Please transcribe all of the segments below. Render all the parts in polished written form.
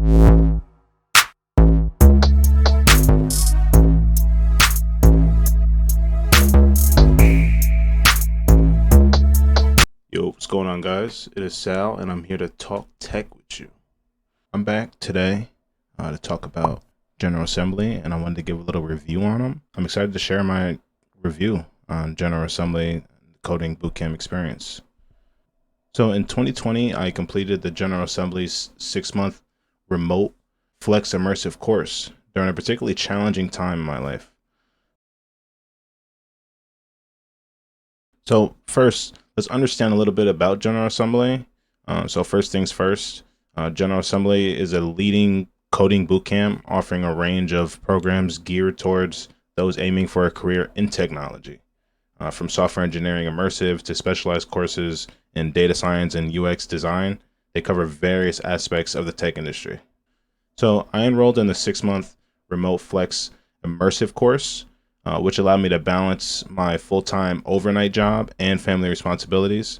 Yo, what's going on, guys? It is Sal, and I'm here to talk tech with you. I'm back today to talk about General Assembly, and I wanted to give a little review on them. I'm excited to share my review on General Assembly coding bootcamp experience. So in 2020, I completed the General Assembly's 6-month remote flex immersive course during a particularly challenging time in my life. So first, let's understand a little bit about General Assembly. So first things first, General Assembly is a leading coding bootcamp offering a range of programs geared towards those aiming for a career in technology. From software engineering immersive to specialized courses in data science and UX design, they cover various aspects of the tech industry. So I enrolled in the 6-month remote flex immersive course, which allowed me to balance my full-time overnight job and family responsibilities.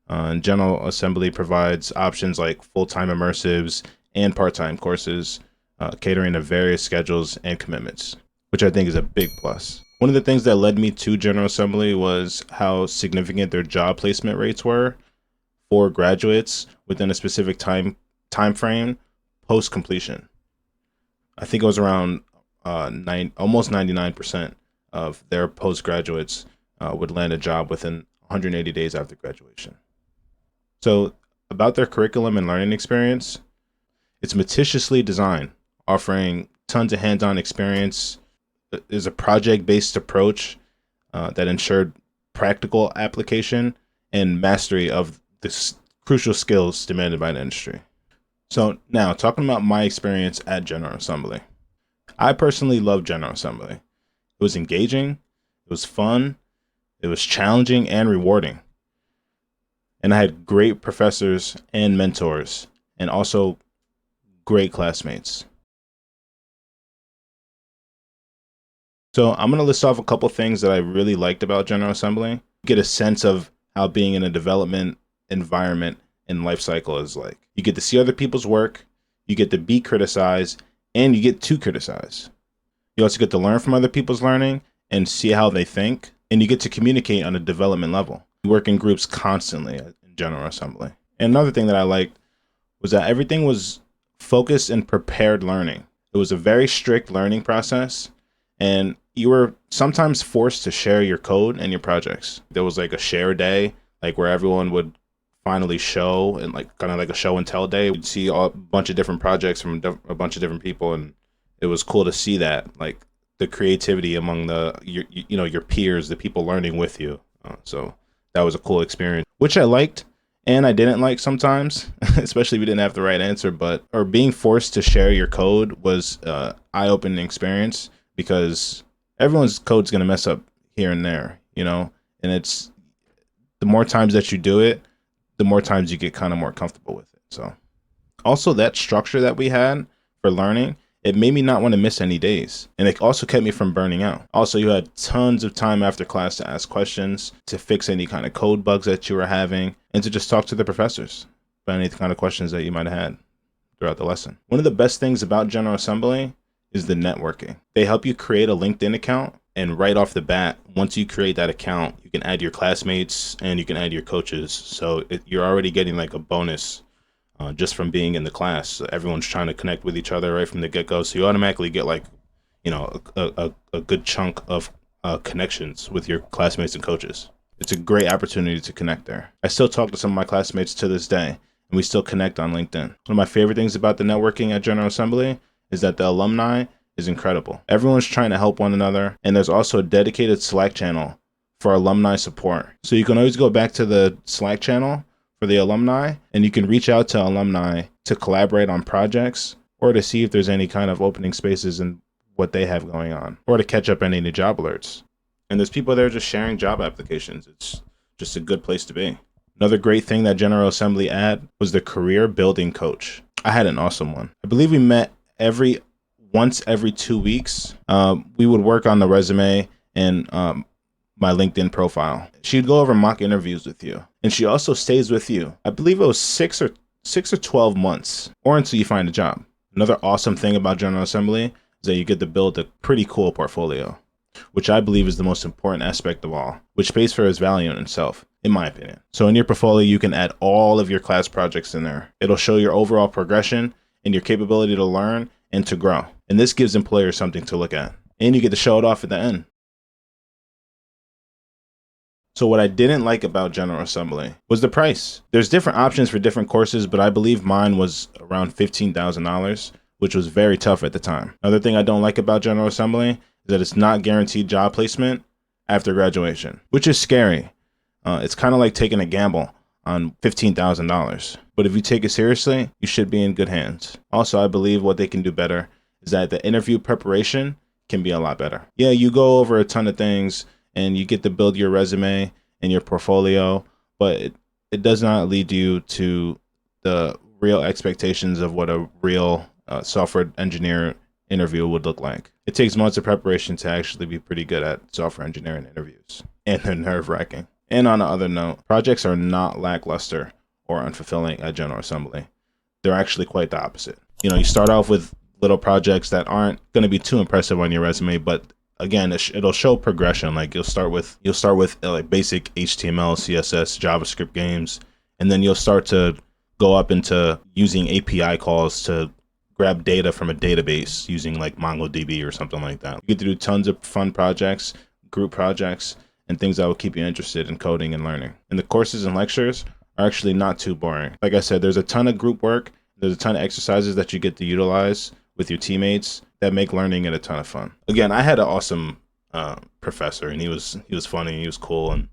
And General Assembly provides options like full-time immersives and part-time courses, catering to various schedules and commitments, which I think is a big plus. One of the things that led me to General Assembly was how significant their job placement rates were for graduates within a specific time frame post completion. I think it was around almost 99% of their postgraduates would land a job within 180 days after graduation. So about their curriculum and learning experience, it's meticulously designed, offering tons of hands-on experience. There's a project-based approach that ensured practical application and mastery of the crucial skills demanded by the industry. So now, talking about my experience at General Assembly. I personally love General Assembly. It was engaging, it was fun, it was challenging and rewarding. And I had great professors and mentors, and also great classmates. So I'm going to list off a couple things that I really liked about General Assembly. Get a sense of how being in a development environment and life cycle is like. You get to see other people's work, you get to be criticized, and you get to criticize. You also get to learn from other people's learning and see how they think, and you get to communicate on a development level. You work in groups constantly in General Assembly. And another thing that I liked was that everything was focused and prepared learning. It was a very strict learning process, and you were sometimes forced to share your code and your projects. There was like a share day, like where everyone would finally show, and like kind of like a show and tell day. We'd see a bunch of different projects from a bunch of different people, and it was cool to see that, like the creativity among your peers, the people learning with you. So that was a cool experience, which I liked and I didn't like sometimes, especially if you didn't have the right answer. Or being forced to share your code was eye-opening experience, because everyone's code's gonna mess up here and there, and it's the more times that you do it, the more times you get kind of more comfortable with it. So also that structure that we had for learning, it made me not want to miss any days. And it also kept me from burning out. Also, you had tons of time after class to ask questions, to fix any kind of code bugs that you were having, and to just talk to the professors about any kind of questions that you might have had throughout the lesson. One of the best things about General Assembly is the networking. They help you create a LinkedIn account, and right off the bat, once you create that account, you can add your classmates and you can add your coaches. So you're already getting like a bonus just from being in the class. So everyone's trying to connect with each other right from the get-go. So you automatically get like, a good chunk of connections with your classmates and coaches. It's a great opportunity to connect there. I still talk to some of my classmates to this day, and we still connect on LinkedIn. One of my favorite things about the networking at General Assembly is that the alumni is incredible. Everyone's trying to help one another, and there's also a dedicated Slack channel for alumni support. So you can always go back to the Slack channel for the alumni, and you can reach out to alumni to collaborate on projects, or to see if there's any kind of opening spaces in what they have going on, or to catch up any new job alerts. And there's people there just sharing job applications. It's just a good place to be. Another great thing that General Assembly had was the career building coach. I had an awesome one. I believe we met once every 2 weeks. We would work on the resume and my LinkedIn profile. She'd go over mock interviews with you, and she also stays with you. I believe it was 6 or 12 months, or until you find a job. Another awesome thing about General Assembly is that you get to build a pretty cool portfolio, which I believe is the most important aspect of all, which pays for its value in itself, in my opinion. So in your portfolio, you can add all of your class projects in there. It'll show your overall progression and your capability to learn and to grow. And this gives employers something to look at. And you get to show it off at the end. So what I didn't like about General Assembly was the price. There's different options for different courses, but I believe mine was around $15,000, which was very tough at the time. Another thing I don't like about General Assembly is that it's not guaranteed job placement after graduation, which is scary. It's kind of like taking a gamble on $15,000. But if you take it seriously, you should be in good hands. Also, I believe what they can do better is that the interview preparation can be a lot better. Yeah, you go over a ton of things and you get to build your resume and your portfolio, but it does not lead you to the real expectations of what a real software engineer interview would look like. It takes months of preparation to actually be pretty good at software engineering interviews, and they're nerve-wracking. And on another note, projects are not lackluster or unfulfilling at General Assembly. They're actually quite the opposite. You know, you start off with little projects that aren't going to be too impressive on your resume, but again, it'll show progression. Like you'll start with like basic HTML, CSS, JavaScript games, and then you'll start to go up into using API calls to grab data from a database using like MongoDB or something like that. You get to do tons of fun projects, group projects, and things that will keep you interested in coding and learning. And the courses and lectures are actually not too boring. Like I said, there's a ton of group work. There's a ton of exercises that you get to utilize with your teammates that make learning it a ton of fun. Again, I had an awesome professor, and he was funny, he was cool, and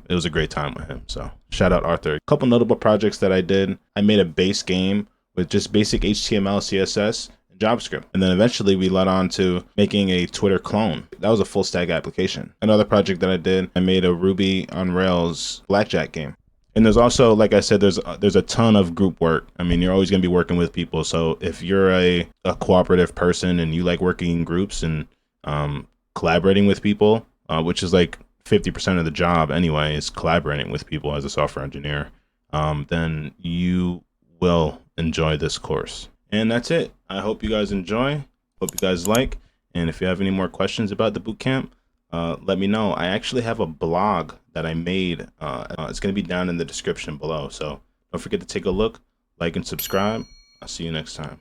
it was a great time with him. So shout out Arthur. A couple notable projects that I did. I made a base game with just basic HTML, CSS, and JavaScript. And then eventually we led on to making a Twitter clone. That was a full stack application. Another project that I did, I made a Ruby on Rails blackjack game. And there's also, like I said, there's a ton of group work. I mean, you're always going to be working with people. So if you're a cooperative person and you like working in groups and collaborating with people, which is like 50% of the job anyway, is collaborating with people as a software engineer, then you will enjoy this course. And that's it. I hope you guys enjoy. Hope you guys like. And if you have any more questions about the bootcamp, let me know. I actually have a blog that I made. It's going to be down in the description below. So don't forget to take a look, like, and subscribe. I'll see you next time.